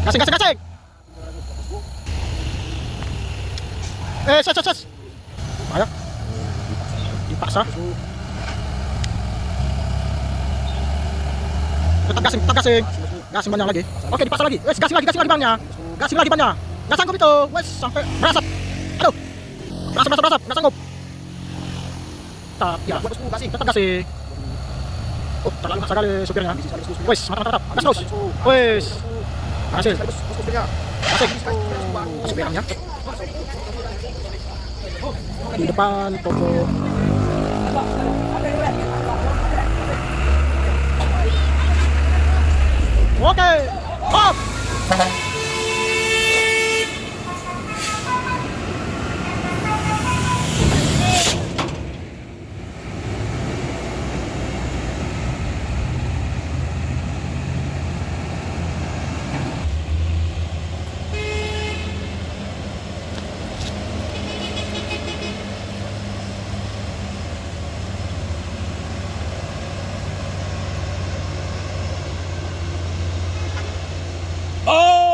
Gasing, gasing, gasing. Ses. Ayo. Dipaksa. Tetap gasing. Gasing bannya lagi. Oke, dipaksa lagi. Gasing lagi bannya. Gasing lagi bannya. Nggak sanggup itu. Wes, sampai merasap. Aduh. Merasap. Nggak sanggup. Tetap gasing. Oh, terlalu maksa kali supirnya. Wes, mantap. Gas terus. Wes. Berhasil. Gasing. Supirnya. Di depan toko. Oke, stop. Oh.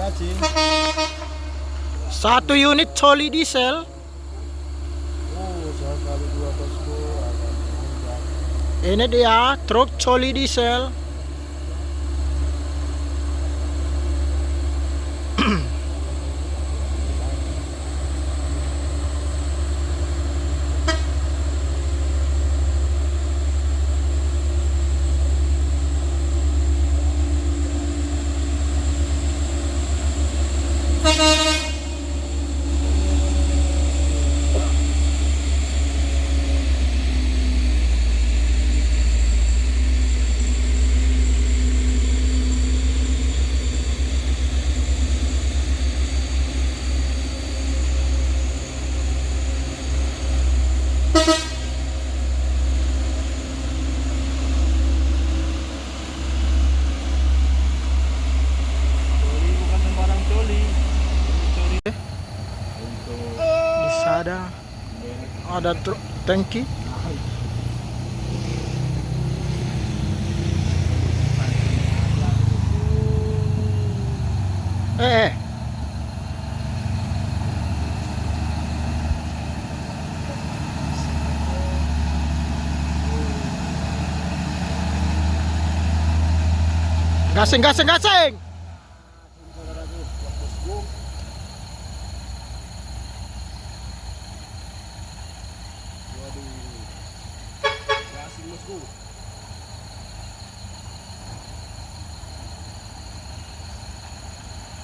Cacing. 1 unit coli diesel. Oh, sekali 2 bosku akan menunjang. Ini dia truk coli diesel. ada truk tangki. Eh, gasing, gasing, gasing. Gasing bosku.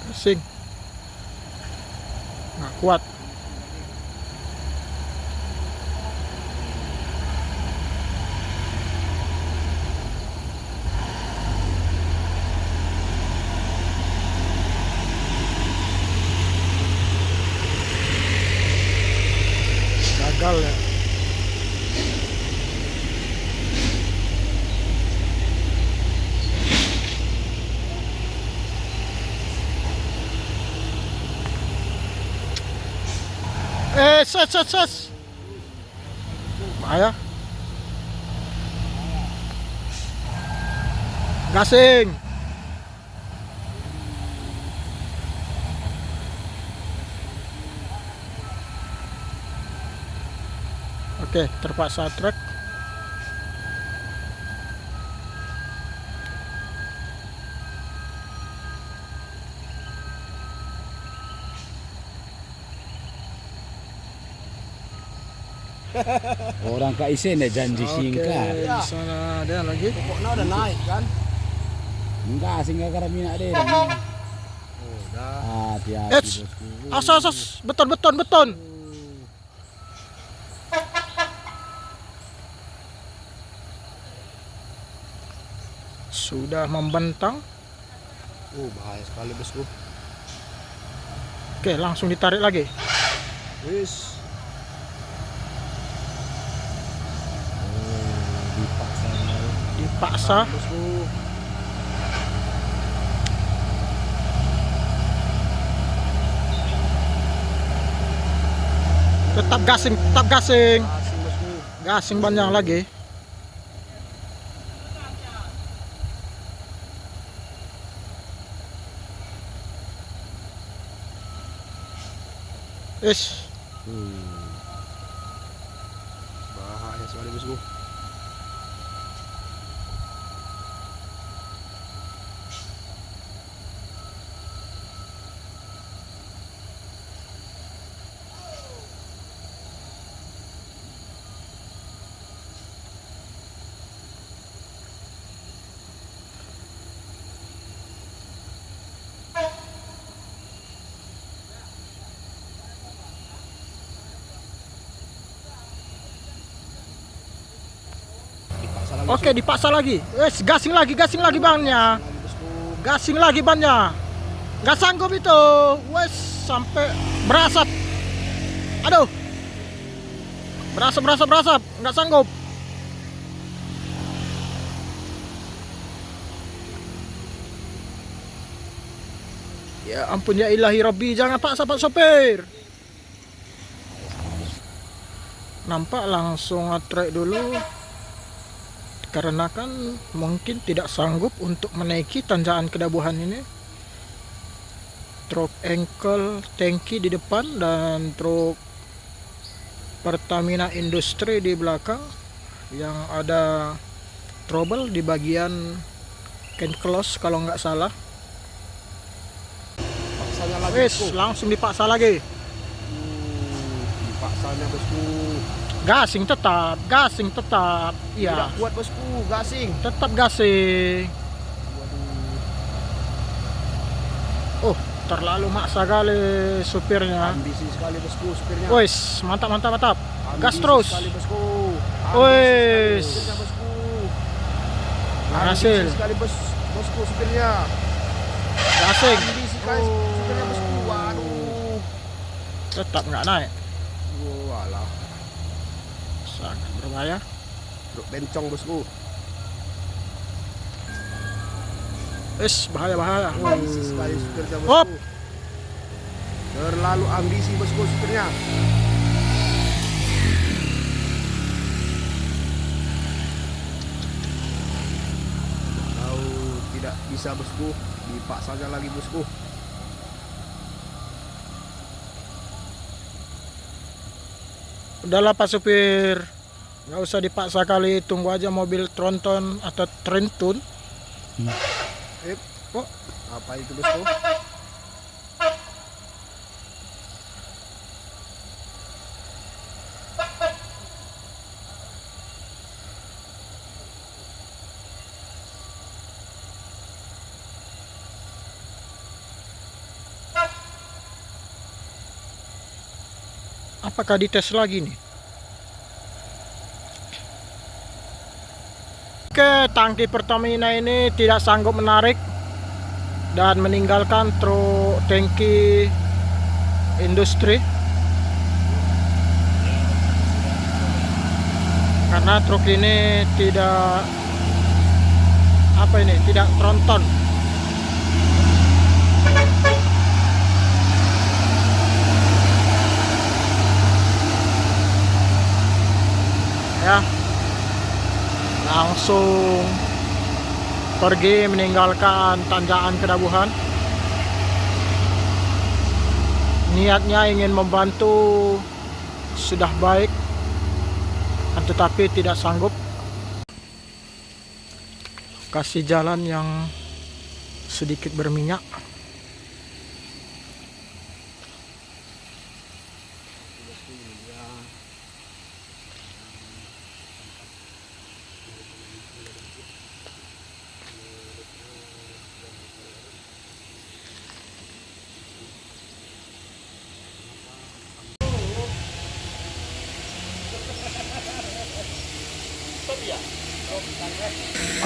Gasing. Nggak kuat. Gagal ya. Ses. Bahaya. Gasing. Oke, terpaksa truk. Orang Kak Isen ya janji Oke, singkat. di sana ada lagi. Pokoknya udah naik kan? Enggak, singgah karamina deh. Oh, udah. Hati-hati Eits. bosku. Asas, beton. Sudah membentang. Oh, bahaya sekali bosku. Oke, langsung ditarik lagi. Wis. Dipaksa. Bosku. Tetap gasing. Gasing bosku. Gasing banyak lagi. Is, Bahaya sekali bosku. oke dipaksa lagi. Wes, gasing lagi bannya. Gasing lagi bannya. Gak sanggup itu. Wes, sampai berasap. Aduh. Berasap. Gak sanggup. Ya ampun ya ilahi Rabbi, jangan paksa Pak sopir. Nampak langsung nge-track dulu. Karena kan mungkin tidak sanggup untuk menaiki tanjakan kedabuhan ini. Truk engkel tangki di depan dan truk Pertamina Industri di belakang yang ada trouble di bagian can close kalau nggak salah. Paksanya lagi. Wis, langsung dipaksa lagi. Dipaksanya bosku. Gasing tetap. Iya, Tidak kuat bosku, gasing. tetap gasing. Oh, terlalu maksa kali supirnya. Ambisi sekali bosku supirnya. Wis, mantap. Gas Ambisi terus. sekali bosku. Wis. Ambisi sekali supirnya, bosku. Berhasil. Ambisi sekali bosku supirnya. Gasing. Ambisi sekali supirnya bosku. Waduh. Tetap nggak naik. Walah. Sangat berbahaya. Truk bencong bosku. Wis, bahaya. Ambisi sekali supirnya bosku. Hop. Terlalu ambisi bosku supirnya. bisa bosku, dipaksa saja lagi bosku. Udahlah Pak supir, nggak usah dipaksa kali, tunggu aja mobil tronton atau trentun. Oh, apa itu bosku? Apakah dites lagi nih? Oke, tangki Pertamina ini tidak sanggup menarik dan meninggalkan truk tangki industri karena truk ini tidak tidak tronton. Ya, langsung pergi meninggalkan tanjakan Kedabuhan. Niatnya ingin membantu sudah baik, tetapi tidak sanggup. Kasih jalan yang sedikit berminyak.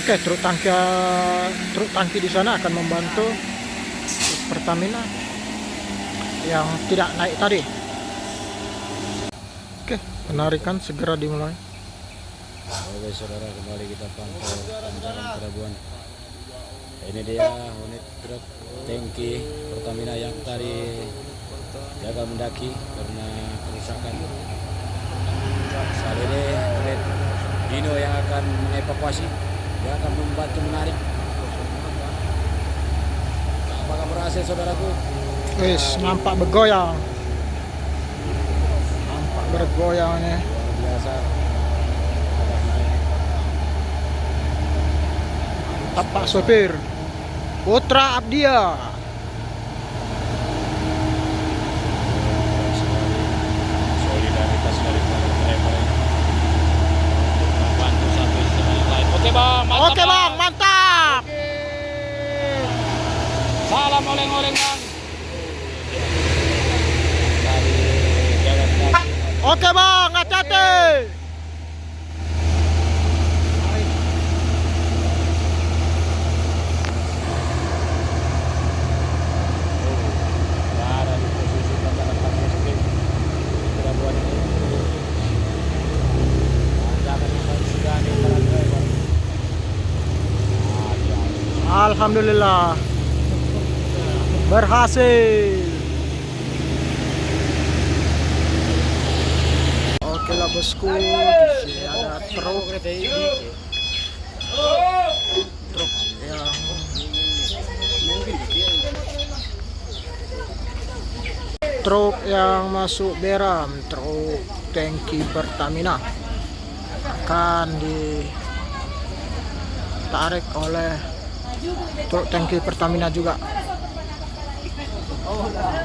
Oke, truk tangki di sana akan membantu Pertamina yang tidak naik tadi. Oke, penarikan segera dimulai. Oke saudara, kembali kita pantau tanjakan Kedabuhan. Ini dia unit truk tangki Pertamina yang tadi gagal mendaki karena kerusakan. Saat ini unit Dino yang akan mengevakuasi, dia akan membantu menarik. Apakah berhasil saudaraku? Wis, nampak bergoyang. Nampak bergoyangnya. Luar biasa. Mantap Pak sopir. Putra Abdia. Solidaritas dari para driver untuk membantu satu sama yang lain. Oke bang, mantap. Oke bang, mantap. Salam oleng-oleng bang. Dari jalan kaki. Oke bang, hati-hati. Berada di posisi tanjakan kaki spring Kedabuhan ini. Tanjakan yang paling segani para driver. Alhamdulillah berhasil. Oke lah bosku, di sini ada truk yang masuk Beram, truk tangki Pertamina akan ditarik oleh truk tangki Pertamina juga.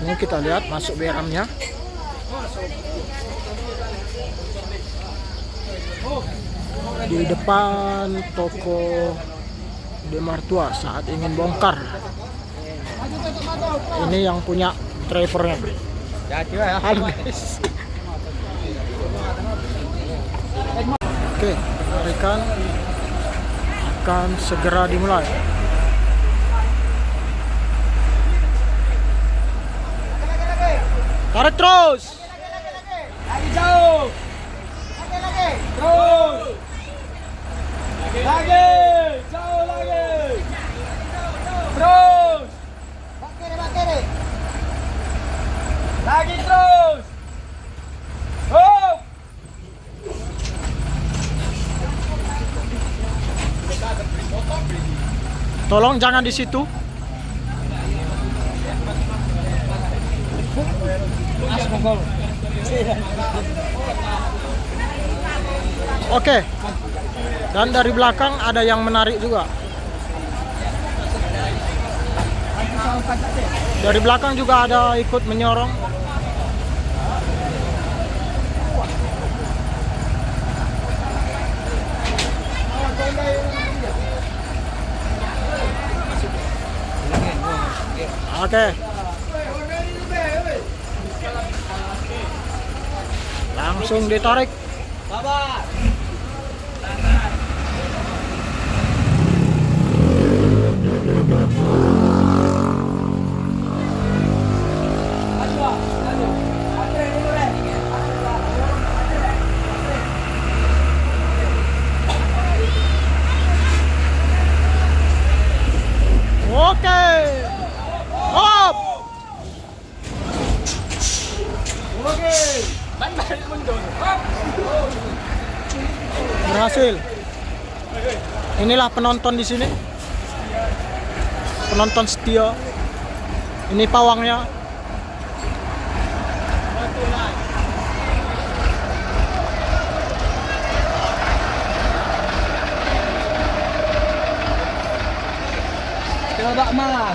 Ini kita lihat masuk Beramnya. Di depan toko De Martua saat ingin bongkar. Ini yang punya drivernya. Halo guys. Oke, tarikan akan segera dimulai. Tarik terus. Lagi jauh. Lagi. Terus. Lagi. Jauh lagi. Terus. Bak kiri. Lagi terus. Hop. Tolong jangan di situ. Oke. Dan dari belakang ada yang menarik juga. Dari belakang juga ada ikut menyorong. Oke. Langsung ditarik. Bapak. Oke. Hop. Berhasil. Inilah penonton di sini. Penonton setia. Ini pawangnya. Coba malah.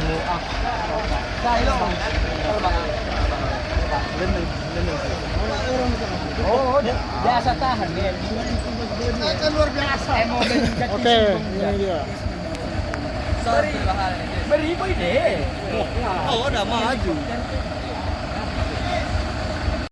Oh, biasa tahan dia. Kan luar biasa. Oke, ini dia. Beri ide. Oh, udah maju.